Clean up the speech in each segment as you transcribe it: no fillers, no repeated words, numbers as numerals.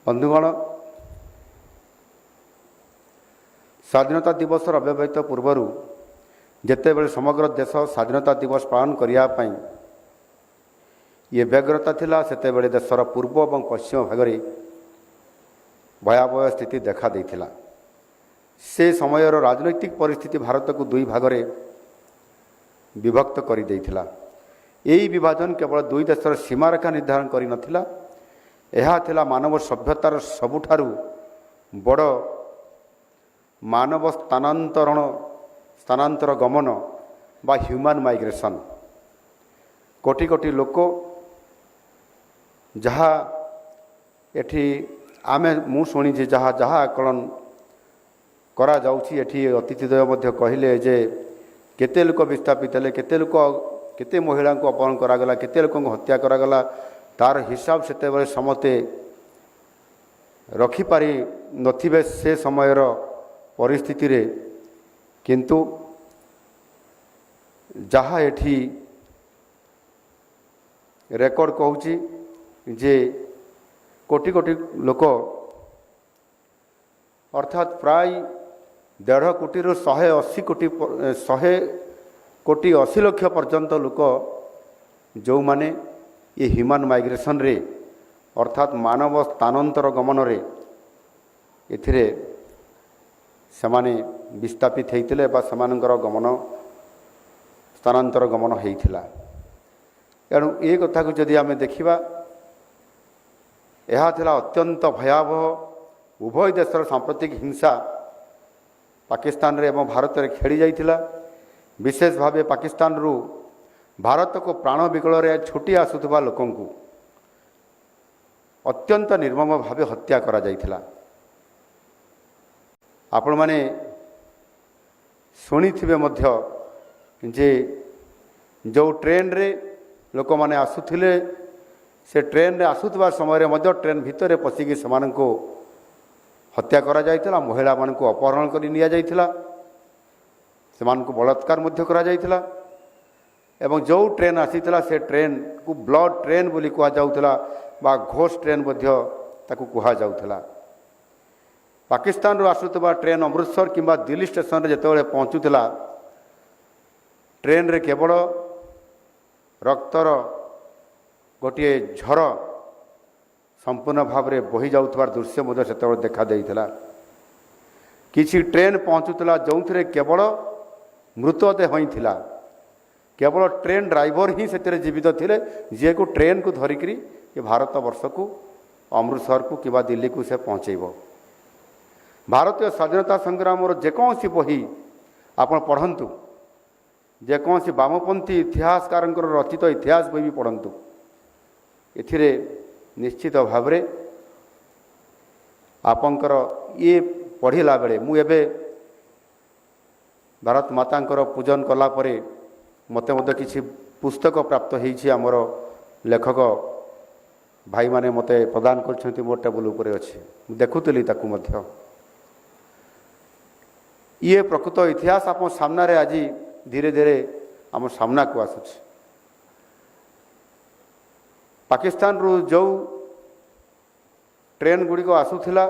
बंधुगण स्वाधीनता दिवस अव्यवहित पूर्वर जितेबले समग्र देश स्वाधीनता दिवस पालन करने ये व्यग्रता थिला सेतेबेले देशर पूर्व और पश्चिम भाग में भयावह स्थिति देखा देइथिला। से समय राजनैतिक परिस्थिति भारत को दुई भाग में विभक्त कर देइथिला। यही विभाजन केवल दुई देशर सीमारेखा निर्धारण कर नथिला, यह थिला मानव सभ्यतार सबुठारु बड़ मानव स्थानांतर गमन बा ह्यूमन माइग्रेशन। कोटी कोटी लोक जहाँ एठी आमे मु शुणी जहाँ जहाँ आकलन करा जाउछि एठी अतिथिद्वय मध्य कहिले जे केते लोक विस्थापित हेले, केते लोक केते महिला को अपहरण करागला, केते लोक हत्या करागला, तार हिसाब सेतेबेले समते रखिपारि नथिबे से समयर परिस्थिति रे। किंतु जहाँ एठी रेकर्ड कहूँ जे कोटी कोटी लोक अर्थात प्राय 1.5 कोटी रु 180 कोटी 100 कोटी 80 लक्ष पर्यंत लोक जो माने ये ह्यूमन माइग्रेशन रे अर्थात मानव स्थानांतर गमन रे एथिरे समाने विस्थापित होइतिले बा समानकर गमन स्थानांतर गमन होइथिला। एणु ए कथा को जदि आमे देखिबा यह थिला अत्यंत भयावह। उभय देशर सांप्रतिक हिंसा पाकिस्तान रे एवं भारत रे खेली जाइथिला। विशेष भावे पाकिस्तान रु भारत को प्राण विकल रे छुटी आसुथबा लोकन को अत्यंत निर्मम भावे हत्या करा जाइथिला। आपण माने शुणिथिबे मध्य जे जो ट्रेन रे लोक माने आसुथिले से ट्रेन रे आसुथबा समय रे मध्य ट्रेन भितर पशिकी समान को हत्या करा जाइथिला। महिला मान को अपहरण कर निया जाइथिला, समान को बलात्कार मध्य करा जाइथिला। एवं जो ट्रेन आसीथिला से ट्रेन को ब्लड ट्रेन बोली कहा जाउथिला बा घोष ट्रेन मध्य ताकू कहा जाउथिला। पाकिस्तान रो आसुथबा ट्रेन अमृतसर किंबा दिल्ली स्टेशन रे जेतेबेले पहुँचुथिला ट्रेन रे केवल रक्तर गोटे झर संपूर्ण भाव में बही जाउथबार दृश्य मध्य सेतेबेले देखा देइथिला। किछि ट्रेन पहुँचुथिला जो केवल मृतदेह ही थिला, केवल ट्रेन ड्राइवर ही से जीवित थिले जे को ट्रेन को धरिकरी ये भारत वर्ष को अमृतसर को किंबा दिल्ली को से पहुँचेब। भारतीय स्वाधीनता संग्राम जेकोसी बही आपण पढ़ंतु, जेकोसी वामपंथी इतिहासकार रचित इतिहास बही भी पढ़ंतु, एथिरे निश्चित भाव में आपंकर ये पढ़िला बेले मु एबे भारत मातांकर पूजन कला परे मते मते किछि पुस्तक प्राप्त होइछि। आमर लेखक भाई माने मते प्रदान करछन्ति, मोर टेबुल उपरे अछि, देखुतली ताकू मध्य ये प्रकृत इतिहास आप सामने आज धीरे धीरे आम सामना को आसुछि। पाकिस्तान रु जो ट्रेन गुड़िक आसुथिला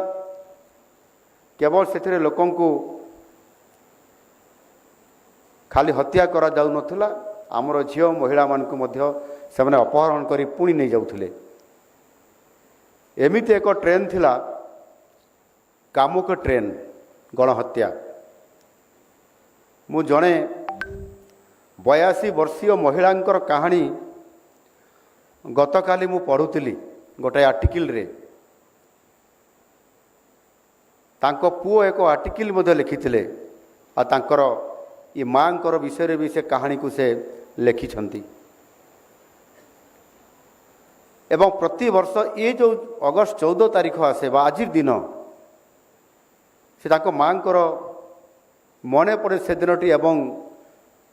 केवल से लोकं को खाली हत्या करा जाउ नथिला, आमर झियो महिला मानकु मध्य सेमाने अपहरण करी पुणी नहीं जाउथिले। एमिति एक ट्रेन थिला कामुक ट्रेन गणहत्या। मु जणे 82 वर्षीय महिलांकर कहानी गतकाली मु पढ़ुतिली गोटे आर्टिकल रे। तांको पुओ एक आर्टिकल मध्य लिखिथिले आ तांकर ये मांकर विषय भी से कहानी को से लिखिछंती। एवं प्रति वर्ष ये जो अगस्त 14 तारीख आसे बा आज दिन से तांको मांकर मने पड़े से दिनटी एवं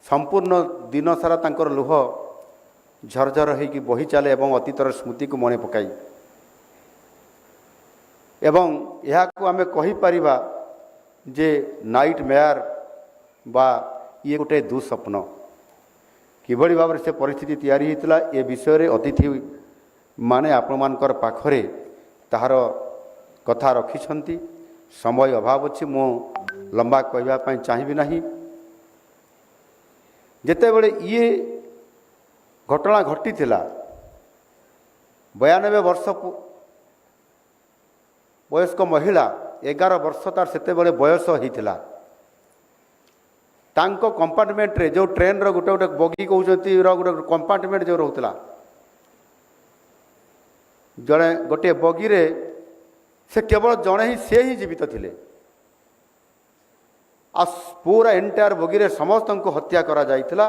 संपूर्ण दिन सारा तांकर लुह झरझर होगी बही चले एवं अतीतर स्मृति को मने पकाई। एवं यह को आमे कहि परिबा जे नाइट मेयर बा ये गोटे दुस्वप्न किभଳି भाव से परिस्थिति तैयारी होता ए विषय रे अतिथि माने आपण मानकर पाखरे ताहार କଥା ରଖିଛନ୍ତି। ସମୟ ଅଭାବ ଅଛି, ମୁଁ ଲମ୍ବା କହିବା ପାଇଁ ଚାହିଁବି ନାହିଁ। ଯେତେବେଳେ ଇଏ ଘଟଣା ଘଟିଥିଲା, 92 ବର୍ଷ ବୟସ୍କ ମହିଳା, 11 ବର୍ଷ ତାର ସେତେବେଳେ ବୟସ ହୋଇଥିଲା। ତାଙ୍କ କମ୍ପାର୍ଟମେଣ୍ଟରେ ଯେଉଁ ଟ୍ରେନ୍ର ଗୋଟେ ଗୋଟେ ବଗି କହୁଛନ୍ତି ଗୋଟେ କମ୍ପାର୍ଟମେଣ୍ଟ ଯେଉଁ ରହୁଥିଲା, ଜଣେ ଗୋଟିଏ ବଗିରେ ସେ କେବଳ ଜଣେ ସେ ହିଁ ଜୀବିତ ଥିଲେ। ଆଉ ପୁରା ଏଣ୍ଟାୟାର ବଗିରେ ସମସ୍ତଙ୍କୁ ହତ୍ୟା କରାଯାଇଥିଲା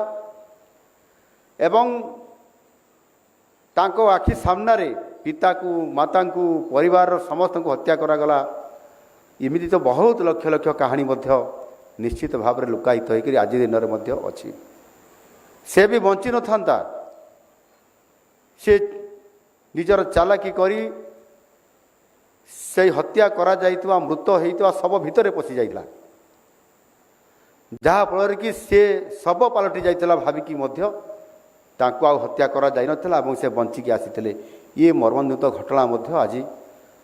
ଏବଂ ତାଙ୍କ ଆଖି ସାମ୍ନାରେ ପିତାକୁ, ମାତାଙ୍କୁ, ପରିବାରର ସମସ୍ତଙ୍କୁ ହତ୍ୟା କରାଗଲା। ଏମିତି ତ ବହୁତ ଲକ୍ଷ ଲକ୍ଷ କାହାଣୀ ମଧ୍ୟ ନିଶ୍ଚିତ ଭାବରେ ଲୁକାୟିତ ହୋଇକରି ଆଜି ଦିନରେ ମଧ୍ୟ ଅଛି। ସେ ବି ବଞ୍ଚିନଥାନ୍ତା, ସେ ନିଜର ଚାଲାକି କରି ସେହି ହତ୍ୟା କରାଯାଇଥିବା, ମୃତ ହୋଇଥିବା ଶବ ଭିତରେ ପଶି ଯାଇଥିଲା, ଯାହାଫଳରେ କି ସେ ଶବ ପାଲଟି ଯାଇଥିଲା ଭାବିକି ମଧ୍ୟ ତାଙ୍କୁ ଆଉ ହତ୍ୟା କରାଯାଇନଥିଲା ଏବଂ ସେ ବଞ୍ଚିକି ଆସିଥିଲେ। ଇଏ ମର୍ମନ୍ତୁଦ ଘଟଣା ମଧ୍ୟ ଆଜି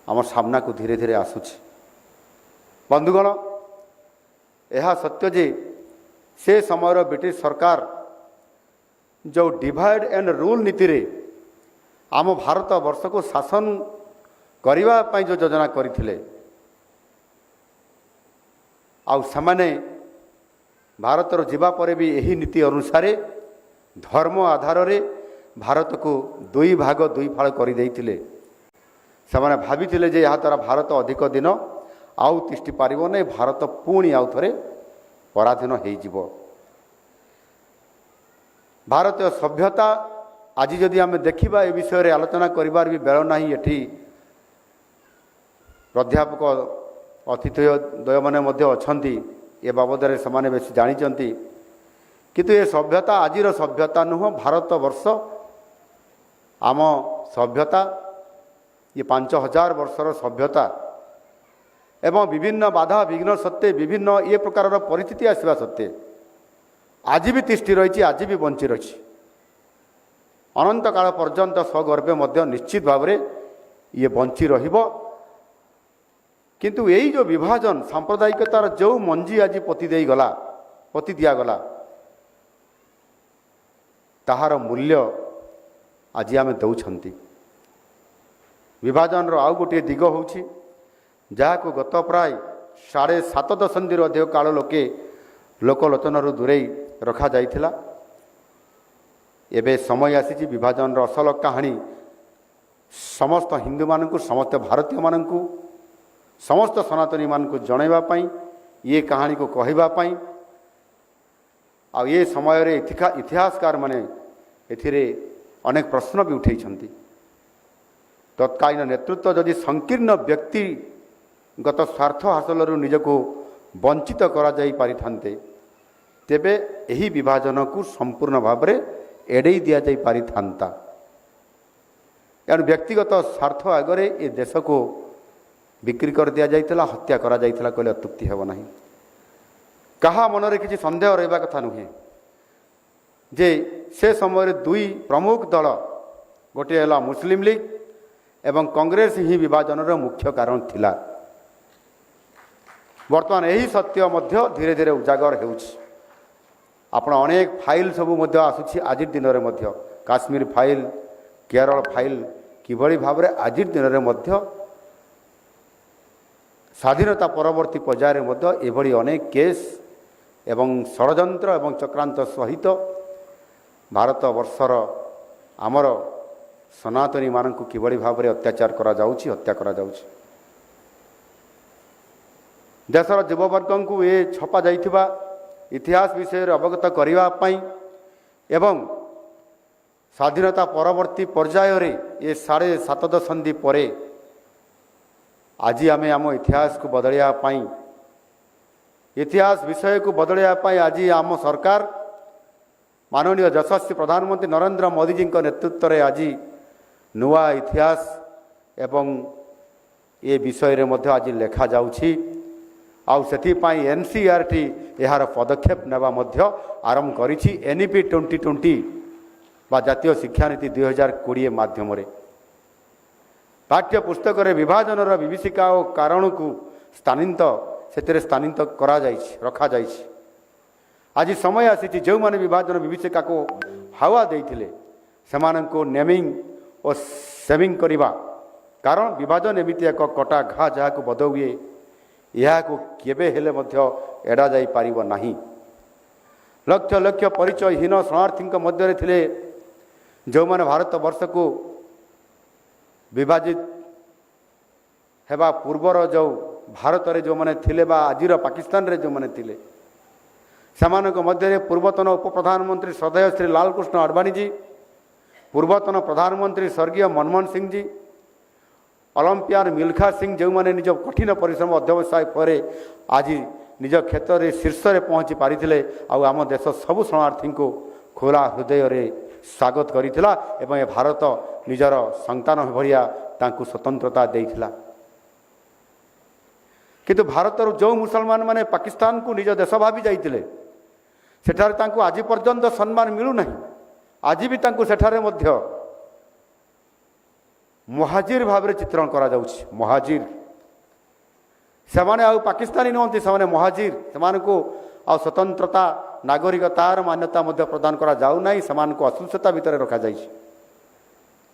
ଆମ ସାମ୍ନାକୁ ଧୀରେ ଧୀରେ ଆସୁଛି। ବନ୍ଧୁଗଣ, ଏହା ସତ୍ୟ ଯେ ସେ ସମୟର ବ୍ରିଟିଶ ସରକାର ଯେଉଁ ଡିଭାଇଡ୍ ଆଣ୍ଡ ରୁଲ୍ ନୀତିରେ ଆମ ଭାରତ ବର୍ଷକୁ ଶାସନ କରିବା ପାଇଁ ଯେଉଁ ଯୋଜନା କରିଥିଲେ, ଆଉ ସେମାନେ ଭାରତରୁ ଯିବା ପରେ ବି ଏହି ନୀତି ଅନୁସାରେ ଧର୍ମ ଆଧାରରେ ଭାରତକୁ 2 ଭାଗ 2 ଫାଳ କରିଦେଇଥିଲେ। ସେମାନେ ଭାବିଥିଲେ ଯେ ଏହାଦ୍ୱାରା ଭାରତ ଅଧିକ ଦିନ ଆଉ ତିଷ୍ଠି ପାରିବ ନାହିଁ, ଭାରତ ପୁଣି ଆଉ ଥରେ ପରାଧୀନ ହୋଇଯିବ। ଭାରତୀୟ ସଭ୍ୟତା ଆଜି ଯଦି ଆମେ ଦେଖିବା, ଏ ବିଷୟରେ ଆଲୋଚନା କରିବାର ବି ବେଳ ନାହିଁ। ଏଠି ପ୍ରାଧ୍ୟାପକ ଅତିଥୟମାନେ ମଧ୍ୟ ଅଛନ୍ତି, ଏ ବାବଦରେ ସେମାନେ ବେଶୀ ଜାଣିଛନ୍ତି। କିନ୍ତୁ ଏ ସଭ୍ୟତା ଆଜିର ସଭ୍ୟତା ନୁହଁ, ଭାରତବର୍ଷ ଆମ ସଭ୍ୟତା, ଇଏ 5000 ବର୍ଷର ସଭ୍ୟତା ଏବଂ ବିଭିନ୍ନ ବାଧା ବିଘ୍ନ ସତ୍ତ୍ୱେ, ବିଭିନ୍ନ ଏ ପ୍ରକାରର ପରିସ୍ଥିତି ଆସିବା ସତ୍ତ୍ୱେ ଆଜି ବି ତିଷ୍ଠି ରହିଛି, ଆଜି ବି ବଞ୍ଚି ରହିଛି। ଅନନ୍ତ କାଳ ପର୍ଯ୍ୟନ୍ତ ସ୍ୱଗର୍ଭେ ମଧ୍ୟ ନିଶ୍ଚିତ ଭାବରେ ଇଏ ବଞ୍ଚି ରହିବ। କିନ୍ତୁ ଏଇ ଯେଉଁ ବିଭାଜନ, ସାମ୍ପ୍ରଦାୟିକତାର ଯେଉଁ ମଞ୍ଜି ଆଜି ପୋତି ଦିଆଗଲା, ତାହାର ମୂଲ୍ୟ ଆଜି ଆମେ ଦେଉଛନ୍ତି। ବିଭାଜନର ଆଉ ଗୋଟିଏ ଦିଗ ହେଉଛି, ଯାହାକୁ ଗତ ପ୍ରାୟ 7.5 ଦଶନ୍ଧିରୁ ଅଧିକ କାଳ ଲୋକଲୋଚନରୁ ଦୂରେଇ ରଖାଯାଇଥିଲା। ଏବେ ସମୟ ଆସିଛି ବିଭାଜନର ଅସଲ କାହାଣୀ ସମସ୍ତ ହିନ୍ଦୁମାନଙ୍କୁ, ସମସ୍ତ ଭାରତୀୟମାନଙ୍କୁ, ସମସ୍ତ ସନାତନୀମାନଙ୍କୁ ଜଣାଇବା ପାଇଁ, ଇଏ କାହାଣୀକୁ କହିବା ପାଇଁ। ଆଉ ଏ ସମୟରେ ଇତିହାସକାରମାନେ ଏଥିରେ ଅନେକ ପ୍ରଶ୍ନ ବି ଉଠାଇଛନ୍ତି। ତତ୍କାଳୀନ ନେତୃତ୍ୱ ଯଦି ସଂକୀର୍ଣ୍ଣ ବ୍ୟକ୍ତିଗତ ସ୍ୱାର୍ଥ ହାସଲରୁ ନିଜକୁ ବଞ୍ଚିତ କରାଯାଇ ପାରିଥାନ୍ତେ, ତେବେ ଏହି ବିଭାଜନକୁ ସମ୍ପୂର୍ଣ୍ଣ ଭାବରେ ଏଡ଼େଇ ଦିଆଯାଇ ପାରିଥାନ୍ତା। ଏଣୁ ବ୍ୟକ୍ତିଗତ ସ୍ୱାର୍ଥ ଆଗରେ ଏ ଦେଶକୁ ବିକ୍ରି କରିଦିଆଯାଇଥିଲା, ହତ୍ୟା କରାଯାଇଥିଲା କହିଲେ ଅତ୍ୟୁକ୍ତି ହେବ ନାହିଁ। କାହା ମନରେ କିଛି ସନ୍ଦେହ ରହିବା କଥା ନୁହେଁ ଯେ ସେ ସମୟରେ 2 ପ୍ରମୁଖ ଦଳ, ଗୋଟିଏ ହେଲା ମୁସଲିମ ଲିଗ ଏବଂ କଂଗ୍ରେସ ହିଁ ବିଭାଜନର ମୁଖ୍ୟ କାରଣ ଥିଲା। ବର୍ତ୍ତମାନ ଏହି ସତ୍ୟ ମଧ୍ୟ ଧୀରେ ଧୀରେ ଉଜାଗର ହେଉଛି। ଆପଣ ଅନେକ ଫାଇଲ ସବୁ ମଧ୍ୟ ଆସୁଛି ଆଜିର ଦିନରେ ମଧ୍ୟ, କାଶ୍ମୀର ଫାଇଲ, କେରଳ ଫାଇଲ, କିଭଳି ଭାବରେ ଆଜିର ଦିନରେ ମଧ୍ୟ ସ୍ୱାଧୀନତା ପରବର୍ତ୍ତୀ ପର୍ଯ୍ୟାୟରେ ମଧ୍ୟ ଏଭଳି ଅନେକ କେସ୍ ଏବଂ ଷଡ଼ଯନ୍ତ୍ର ଏବଂ ଚକ୍ରାନ୍ତ ସହିତ ଭାରତବର୍ଷର ଆମର ସନାତନୀମାନଙ୍କୁ କିଭଳି ଭାବରେ ଅତ୍ୟାଚାର କରାଯାଉଛି, ହତ୍ୟା କରାଯାଉଛି। ଦେଶର ଯୁବବର୍ଗଙ୍କୁ ଏ ଛପାଯାଇଥିବା ଇତିହାସ ବିଷୟରେ ଅବଗତ କରିବା ପାଇଁ ଏବଂ ସ୍ୱାଧୀନତା ପରବର୍ତ୍ତୀ ପର୍ଯ୍ୟାୟରେ ଏ 7.5 ଦଶନ୍ଧି ପରେ ଆଜି ଆମେ ଆମ ଇତିହାସକୁ ବଦଳାଇବା ପାଇଁ, ଇତିହାସ ବିଷୟକୁ ବଦଳାଇବା ପାଇଁ ଆଜି ଆମ ସରକାର ମାନନୀୟ ଯଶସ୍ୱୀ ପ୍ରଧାନମନ୍ତ୍ରୀ ନରେନ୍ଦ୍ର ମୋଦିଜୀଙ୍କ ନେତୃତ୍ୱରେ ଆଜି ନୂଆ ଇତିହାସ ଏବଂ ଏ ବିଷୟରେ ମଧ୍ୟ ଆଜି ଲେଖାଯାଉଛି। ଆଉ ସେଥିପାଇଁ NCERT ଏହାର ପଦକ୍ଷେପ ନେବା ମଧ୍ୟ ଆରମ୍ଭ କରିଛି। NEP 2020 ବା ଜାତୀୟ ଶିକ୍ଷାନୀତି 2020 ମାଧ୍ୟମରେ ପାଠ୍ୟ ପୁସ୍ତକରେ ବିଭାଜନର ବିଭୀଷିକା ଓ କାରଣକୁ ସେଥିରେ ସ୍ଥାନିତ କରାଯାଇଛି ରଖାଯାଇଛି। ଆଜି ସମୟ ଆସିଛି ଯେଉଁମାନେ ବିଭାଜନ ବିଭୀଷିକାକୁ ହାୱା ଦେଇଥିଲେ ସେମାନଙ୍କୁ ନେମିଂ ଓ ସେଭିଂ କରିବା, କାରଣ ବିଭାଜନ ଏମିତି ଏକ କଟା ଘା ଯାହାକୁ ବଧ ହୁଏ, ଏହାକୁ କେବେ ହେଲେ ମଧ୍ୟ ଏଡ଼ାଯାଇପାରିବ ନାହିଁ। ଲକ୍ଷ ଲକ୍ଷ ପରିଚୟହୀନ ଶରଣାର୍ଥୀଙ୍କ ମଧ୍ୟରେ ଥିଲେ ଯେଉଁମାନେ ଭାରତବର୍ଷକୁ ବିଭାଜିତ ହେବା ପୂର୍ବର ଯେଉଁ ଭାରତରେ ଯେଉଁମାନେ ଥିଲେ ବା ଆଜିର ପାକିସ୍ତାନରେ ଯେଉଁମାନେ ଥିଲେ, ସେମାନଙ୍କ ମଧ୍ୟରେ ପୂର୍ବତନ ଉପପ୍ରଧାନମନ୍ତ୍ରୀ ଶ୍ରଦ୍ଧେୟ ଶ୍ରୀ ଲାଲକୃଷ୍ଣ ଆଡ଼ବାଣୀଜୀ, ପୂର୍ବତନ ପ୍ରଧାନମନ୍ତ୍ରୀ ସ୍ୱର୍ଗୀୟ ମନମୋହନ ସିଂଜୀ, ଅଲମ୍ପିଆନ ମିଲ୍ଖା ସିଂ, ଯେଉଁମାନେ ନିଜ କଠିନ ପରିଶ୍ରମ ଅଧ୍ୟବସାୟ ପରେ ଆଜି ନିଜ କ୍ଷେତ୍ରରେ ଶୀର୍ଷରେ ପହଞ୍ଚି ପାରିଥିଲେ। ଆଉ ଆମ ଦେଶ ସବୁ ଶରଣାର୍ଥୀଙ୍କୁ ଖୋଲା ହୃଦୟରେ ସ୍ୱାଗତ କରିଥିଲା ଏବଂ ଏ ଭାରତ ନିଜର ସନ୍ତାନ ଭଳିଆ ତାଙ୍କୁ ସ୍ୱତନ୍ତ୍ରତା ଦେଇଥିଲା। କିନ୍ତୁ ଭାରତର ଯେଉଁ ମୁସଲମାନ ମାନେ ପାକିସ୍ତାନକୁ ନିଜ ଦେଶ ଭାବି ଯାଇଥିଲେ, ସେଠାରେ ତାଙ୍କୁ ଆଜି ପର୍ଯ୍ୟନ୍ତ ସମ୍ମାନ ମିଳୁନାହିଁ। ଆଜି ବି ତାଙ୍କୁ ସେଠାରେ ମଧ୍ୟ ମହାଜିର ଭାବରେ ଚିତ୍ରଣ କରାଯାଉଛି। ମହାଜିର ସେମାନେ ଆଉ ପାକିସ୍ତାନୀ ନୁହନ୍ତି, ସେମାନେ ମହାଜିର। ସେମାନଙ୍କୁ ଆଉ ସ୍ୱତନ୍ତ୍ରତା ନାଗରିକତାର ମାନ୍ୟତା ମଧ୍ୟ ପ୍ରଦାନ କରାଯାଉନାହିଁ, ସେମାନଙ୍କୁ ଅସ୍ପୃଶ୍ୟତା ଭିତରେ ରଖାଯାଇଛି।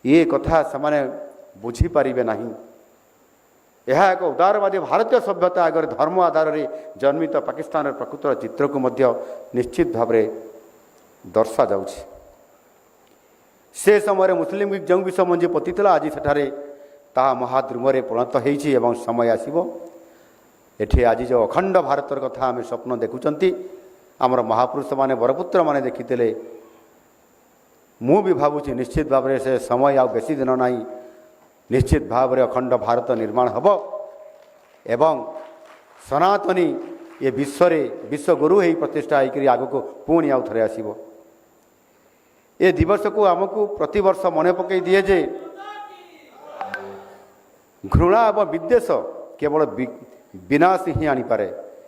ଏ କଥା ସେମାନେ ବୁଝିପାରିବେ ନାହିଁ। ଏହା ଏକ ଉଦାରବାଦୀ ଭାରତୀୟ ସଭ୍ୟତା ଆଗରେ ଧର୍ମ ଆଧାରରେ ଜନ୍ମିତ ପାକିସ୍ତାନର ପ୍ରକୃତର ଚିତ୍ରକୁ ମଧ୍ୟ ନିଶ୍ଚିତ ଭାବରେ ଦର୍ଶାଯାଉଛି। ସେ ସମୟରେ ମୁସଲିମ ଯେଉଁ ବିଷ ମଞ୍ଜି ପୋତିଥିଲା, ଆଜି ସେଠାରେ ତାହା ମହାଦ୍ରୁମରେ ପରିଣତ ହୋଇଛି ଏବଂ ସମୟ ଆସିବ ଏଠି ଆଜି ଯେଉଁ ଅଖଣ୍ଡ ଭାରତର କଥା ଆମେ ସ୍ୱପ୍ନ ଦେଖୁଛନ୍ତି, ଆମର ମହାପୁରୁଷମାନେ ବରପୁତ୍ରମାନେ ଦେଖିଥିଲେ। ମୁଁ ବି ଭାବୁଛି ନିଶ୍ଚିତ ଭାବରେ ସେ ସମୟ ଆଉ ବେଶୀ ଦିନ ନାହିଁ, ନିଶ୍ଚିତ ଭାବରେ ଅଖଣ୍ଡ ଭାରତ ନିର୍ମାଣ ହେବ ଏବଂ ସନାତନୀ ଏ ବିଶ୍ୱରେ ବିଶ୍ୱଗୁରୁ ହୋଇ ପ୍ରତିଷ୍ଠା ହୋଇକରି ଆଗକୁ ପୁଣି ଆଉ ଥରେ ଆସିବ। ଏ ଦିବସକୁ ଆମକୁ ପ୍ରତିବର୍ଷ ମନେ ପକାଇ ଦିଏ ଯେ ଘୃଣା ଏବଂ ବିଦ୍ୱେଷ କେବଳ ବିନାଶ ହିଁ ଆଣିପାରେ।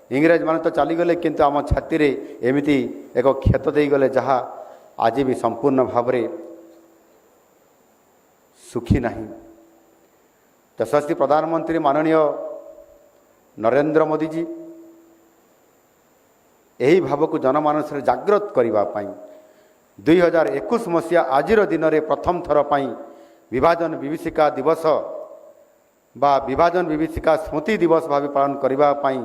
ଇଂରେଜମାନେ ତ ଚାଲିଗଲେ, କିନ୍ତୁ ଆମ ଛାତିରେ ଏମିତି ଏକ କ୍ଷତ ଦେଇଗଲେ ଯାହା ଆଜି ବି ସମ୍ପୂର୍ଣ୍ଣ ଭାବରେ ଶୁଖି ନାହିଁ। ଯଶସ୍ୱୀ ପ୍ରଧାନମନ୍ତ୍ରୀ ମାନନୀୟ ନରେନ୍ଦ୍ର ମୋଦିଜୀ ଏହି ଭାବକୁ ଜନମାନସରେ ଜାଗ୍ରତ କରିବା ପାଇଁ 2021 ମସିହା ଆଜିର ଦିନରେ ପ୍ରଥମ ଥର ପାଇଁ ବିଭାଜନ ବିଭୀଷିକା ଦିବସ ବା ବିଭାଜନ ବିଭୀଷିକା ସ୍ମୃତି ଦିବସ ଭାବେ ପାଳନ କରିବା ପାଇଁ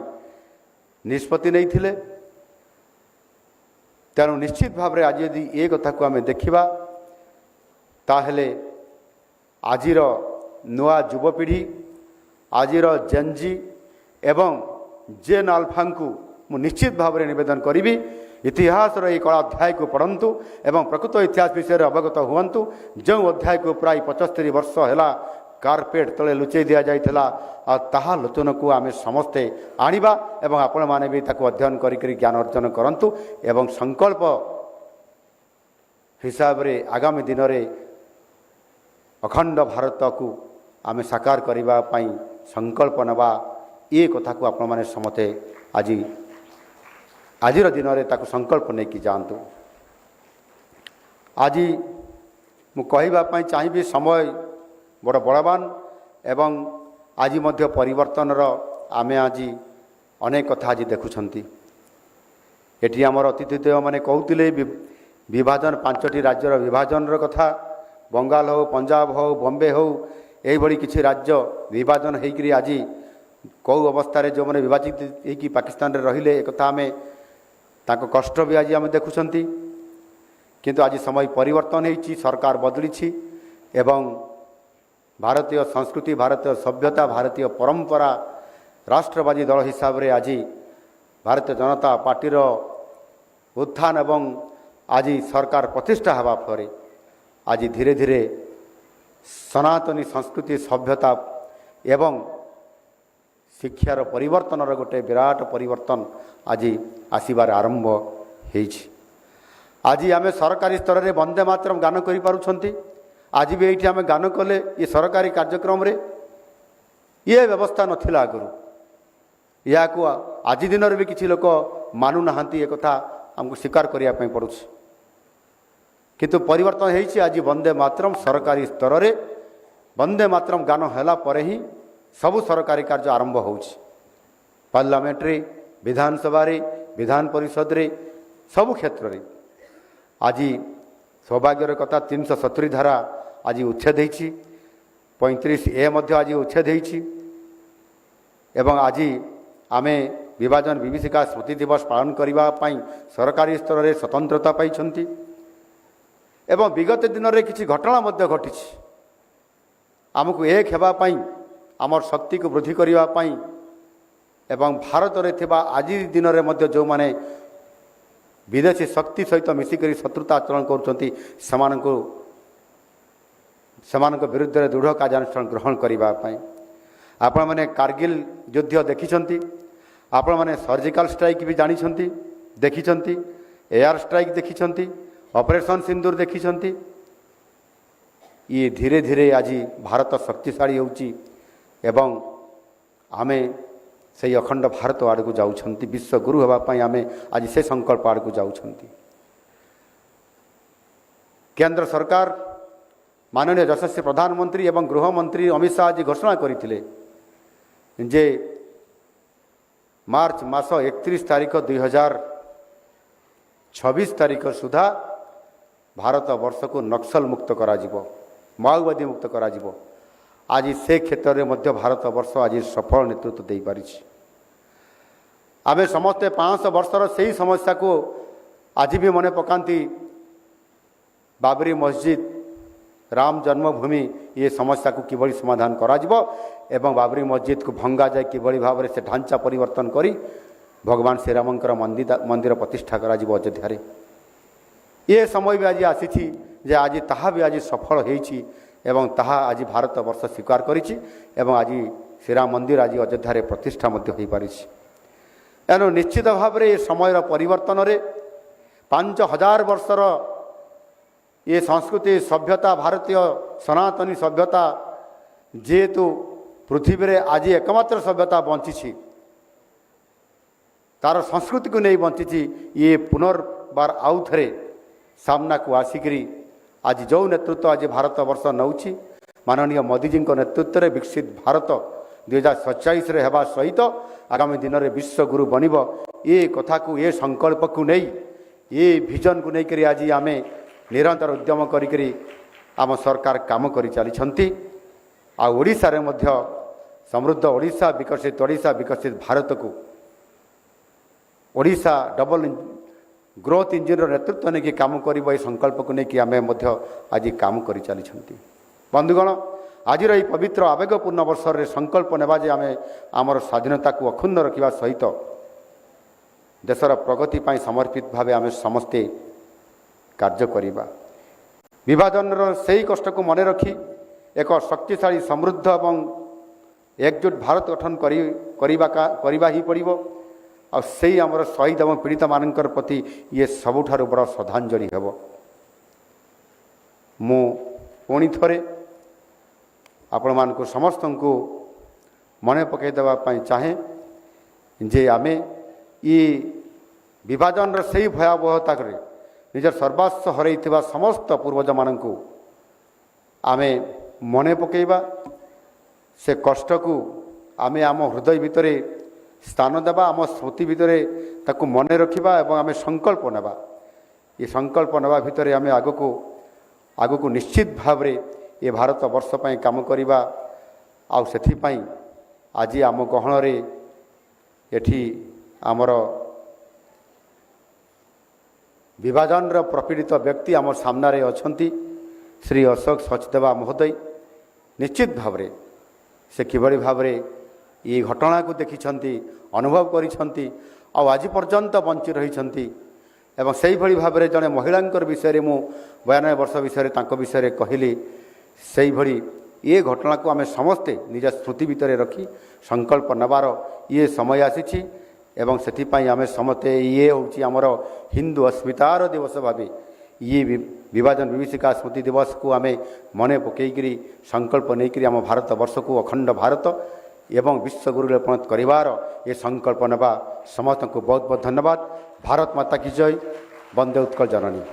ନିଷ୍ପତ୍ତି ନେଇଥିଲେ। ତେଣୁ ନିଶ୍ଚିତ ଭାବରେ ଆଜି ଯଦି ଏ କଥାକୁ ଆମେ ଦେଖିବା, ତାହେଲେ ଆଜିର ନୂଆ ଯୁବପିଢ଼ି, ଆଜିର ଜେନ୍ଜି ଏବଂ ଜେନ୍ ଆଲଫାଙ୍କୁ ମୁଁ ନିଶ୍ଚିତ ଭାବରେ ନିବେଦନ କରିବି, ଇତିହାସର ଏହି କଳା ଅଧ୍ୟାୟକୁ ପଢ଼ନ୍ତୁ ଏବଂ ପ୍ରକୃତ ଇତିହାସ ବିଷୟରେ ଅବଗତ ହୁଅନ୍ତୁ। ଯେଉଁ ଅଧ୍ୟାୟକୁ ପ୍ରାୟ 75 ବର୍ଷ ହେଲା କାର୍ପେଟ୍ ତଳେ ଲୁଚାଇ ଦିଆଯାଇଥିଲା, ଆଉ ତାହା ଲୋଚନକୁ ଆମେ ସମସ୍ତେ ଆଣିବା ଏବଂ ଆପଣମାନେ ବି ତାକୁ ଅଧ୍ୟୟନ କରିକରି ଜ୍ଞାନ ଅର୍ଜନ କରନ୍ତୁ ଏବଂ ସଂକଳ୍ପ ହିସାବରେ ଆଗାମୀ ଦିନରେ ଅଖଣ୍ଡ ଭାରତକୁ ଆମେ ସାକାର କରିବା ପାଇଁ ସଂକଳ୍ପ ନେବା। ଏ କଥାକୁ ଆପଣମାନେ ସମସ୍ତେ ଆଜିର ଦିନରେ ତାକୁ ସଂକଳ୍ପ ନେଇକି ଯାଆନ୍ତୁ। ଆଜି ମୁଁ କହିବା ପାଇଁ ଚାହିଁବି, ସମୟ ବଡ଼ ବଳବାନ ଏବଂ ଆଜି ମଧ୍ୟ ପରିବର୍ତ୍ତନର ଆମେ ଆଜି ଅନେକ କଥା ଆଜି ଦେଖୁଛନ୍ତି। ଏଠି ଆମର ଅତିଥିଦେବମାନେ କହୁଥିଲେ ବିଭାଜନ, 5ଟି ରାଜ୍ୟର ବିଭାଜନର କଥା। ବଙ୍ଗାଲ ହେଉ, ପଞ୍ଜାବ ହେଉ, ବମ୍ବେ ହେଉ, ଏଇଭଳି କିଛି ରାଜ୍ୟ ବିଭାଜନ ହୋଇକରି ଆଜି କେଉଁ ଅବସ୍ଥାରେ ଯେଉଁମାନେ ବିଭାଜିତ ହୋଇକି ପାକିସ୍ତାନରେ ରହିଲେ, ଏକଥା ଆମେ ତାଙ୍କ କଷ୍ଟ ବି ଆଜି ଆମେ ଦେଖୁଛନ୍ତି। କିନ୍ତୁ ଆଜି ସମୟ ପରିବର୍ତ୍ତନ ହୋଇଛି, ସରକାର ବଦଳିଛି ଏବଂ ଭାରତୀୟ ସଂସ୍କୃତି, ଭାରତୀୟ ସଭ୍ୟତା, ଭାରତୀୟ ପରମ୍ପରା, ରାଷ୍ଟ୍ରବାଦୀ ଦଳ ହିସାବରେ ଆଜି ଭାରତୀୟ ଜନତା ପାର୍ଟିର ଉତ୍ଥାନ ଏବଂ ଆଜି ସରକାର ପ୍ରତିଷ୍ଠା ହେବା ପରେ ଆଜି ଧୀରେ ଧୀରେ ସନାତନୀ ସଂସ୍କୃତି, ସଭ୍ୟତା ଏବଂ ଶିକ୍ଷାର ପରିବର୍ତ୍ତନର ଗୋଟେ ବିରାଟ ପରିବର୍ତ୍ତନ ଆଜି ଆସିବାର ଆରମ୍ଭ ହୋଇଛି। ଆଜି ଆମେ ସରକାରୀ ସ୍ତରରେ ବନ୍ଦେ ମାତରମ୍ ଗାନ କରିପାରୁଛନ୍ତି। ଆଜି ବି ଏଇଠି ଆମେ ଗାନ କଲେ ଏ ସରକାରୀ କାର୍ଯ୍ୟକ୍ରମରେ ଇଏ ବ୍ୟବସ୍ଥା ନଥିଲା ଆଗରୁ। ଏହାକୁ ଆଜି ଦିନରେ ବି କିଛି ଲୋକ ମାନୁନାହାନ୍ତି, ଏକଥା ଆମକୁ ସ୍ୱୀକାର କରିବା ପାଇଁ ପଡ଼ୁଛି। କିନ୍ତୁ ପରିବର୍ତ୍ତନ ହୋଇଛି। ଆଜି ବନ୍ଦେ ମାତରମ୍ ସରକାରୀ ସ୍ତରରେ वंदे मातरम गान होला परे ही सबु सरकारी कार्य आरंभ होउछि। पार्लियामेंट्री विधानसभा विधान परिषद रे सबु क्षेत्र रे आज सौभाग्यर कथा 370 धारा आज उच्छेद होइछि। 35A मध्य आज उच्छेद होइछि। एवं आज आमे विभाजन विभीषिका स्मृति दिवस पालन करबा पई सरकारी स्तर रे स्वतंत्रता पाइछंती। एवं विगत दिन में किसी घटना मध्य घटी आमको एक हेबापी आमर शक्ति को वृद्धि करने एवं भारत में थिबा आज दिन में जो माने विदेशी शक्ति सहित मिसिक शत्रुता आचरण करुँच से विरुद्ध दृढ़ कार्यानुष्ठान ग्रहण करने आपण मैंने कारगिल युद्ध देखी आपण मैंने सर्जिकल स्ट्राइक भी जानते देखी एयर स्ट्राइक देखी ऑपरेशन सिंदूर देखी ये धीरे धीरे आज भारत शक्तिशाली होउची एवं आमे से अखंड भारत आड़ को जाउछंती विश्व गुरु होगापाई आमे आज से संकल्प आड़ को जाउछंती। केंद्र सरकार माननीय यशस्वी प्रधानमंत्री एवं गृहमंत्री अमित शाह जी घोषणा करथिले जे मार्च मास 31 तारीख 2026 तारीख सुधा भारत वर्ष को नक्सल मुक्त करा जिवो, माओवादी मुक्त करा जिवो। आज से क्षेत्र में मध्य भारत वर्ष आज सफल नेतृत्व दे पारी। आमे समस्ते 500 वर्षर से ही समस्या को आज भी मन पकांती। बाबरी मस्जिद राम जन्मभूमि ये समस्या को किभली समाधान करा जिवो एवं बाबरी मस्जिद को भंगा जाए किभली भाव में से ढांचा परिवर्तन करी भगवान श्रीरामंकर मंदिर प्रतिष्ठा करा जिवो अयोध्या रे। ये समय भी आज आसी जे आज ताहा भी आज सफल होइछि एवं ताहा आज भारत वर्ष स्वीकार करिछि एवं आज श्रीराम मंदिर आज अयोध्या रे प्रतिष्ठा मध्य होई पारिछि। एनो निश्चित भाव में समय परिवर्तन रे 5000 वर्षर ये संस्कृति सभ्यता भारतीय सनातनी सभ्यता जेहेतु पृथ्वी रे आज एकमात्र सभ्यता बंची तार संस्कृति को नहीं बंची ये पुनर्बार आउ थे सामना को आसिकी आज जो नेतृत्व आज भारत वर्ष नौछि माननीय मोदीजी नेतृत्व में विकसित भारत 2047 हेबा सहित आगामी दिन में विश्वगुरु बनब ये कथा को ये संकल्प को नहीं ये विजन को नहीं करी आज आमे निरंतर उद्यम करी आम सरकार काम कर चली। ओडिशा रे मध्य समृद्ध ओडिशा विकसित भारत को ओडिशा डबल ग्रोथ इंजिन नेतृत्व नहीं काम कर संकल्प को लेकिन आम आज काम कर चली। बंधुगण आज ये पवित्र आवेगपूर्ण वर्ष रे संकल्प नेबा जे आमे आमर स्वाधीनता को अक्षुण्ण रखा सहित देशर प्रगति पाई समर्पित भाव आमे समस्ते कार्य करिबा। विभाजन से ही कष्ट को मन रखी एक शक्तिशाली समृद्ध एवं एकजुट भारत गठन करवा ही पड़ो आ से आमर शहीद एवं पीड़ित मानकर प्रति ये सबुठार बड़ श्रद्धांजलि हेब। मु पुणी थरे आपण मानक समस्त को मन पकई देवाई चाहे जे आमे ये विभाजन से ही भयावहता निजर सर्वस्व हरई समस्त पूर्वज मान आमे मन पकईबा से कष्ट को आमे आम हृदय भितर स्थान देवा आम स्मृति भितर ताकू मन रखा एवं आमे संकल्प नेबा ये संकल्प नेबा भितर आमे आगो को निश्चित भाव रे ये भारत वर्ष पई काम करिबा आउ सेथि पई आज आम गहण रे एठी आमर विभाजन प्रपीड़ित व्यक्ति आम सामने अछंती श्री अशोक सचदेवा महोदय निश्चित भाव रे से किभली भाव रे ये घटना को देखिछंती अनुभव करिछंती आ आज पर्यंत बंची रहिछंती एवं से भली भाव रे जने महिलांकर विषय मु 92 वर्ष विषय तांको विषय कहली से भली ये घटना को आमे समस्ते निज स्मृति भितर रखी संकल्प नबार ये समय आसीछि एवं सेथिपाई आमे समते ये होची हमर हिंदू अस्मितार दिवस भावे ये विभाजन विभीषिका स्मृति दिवस को आमे मने पकईकरी संकल्प नहीं आम भारत वर्ष को अखंड भारत एवं विश्वगुरु परिणत करिवार ये संकल्प नेबा समस्त को बहुत बहुत धन्यवाद। भारत माता की जय। वंदे उत्कल जननी।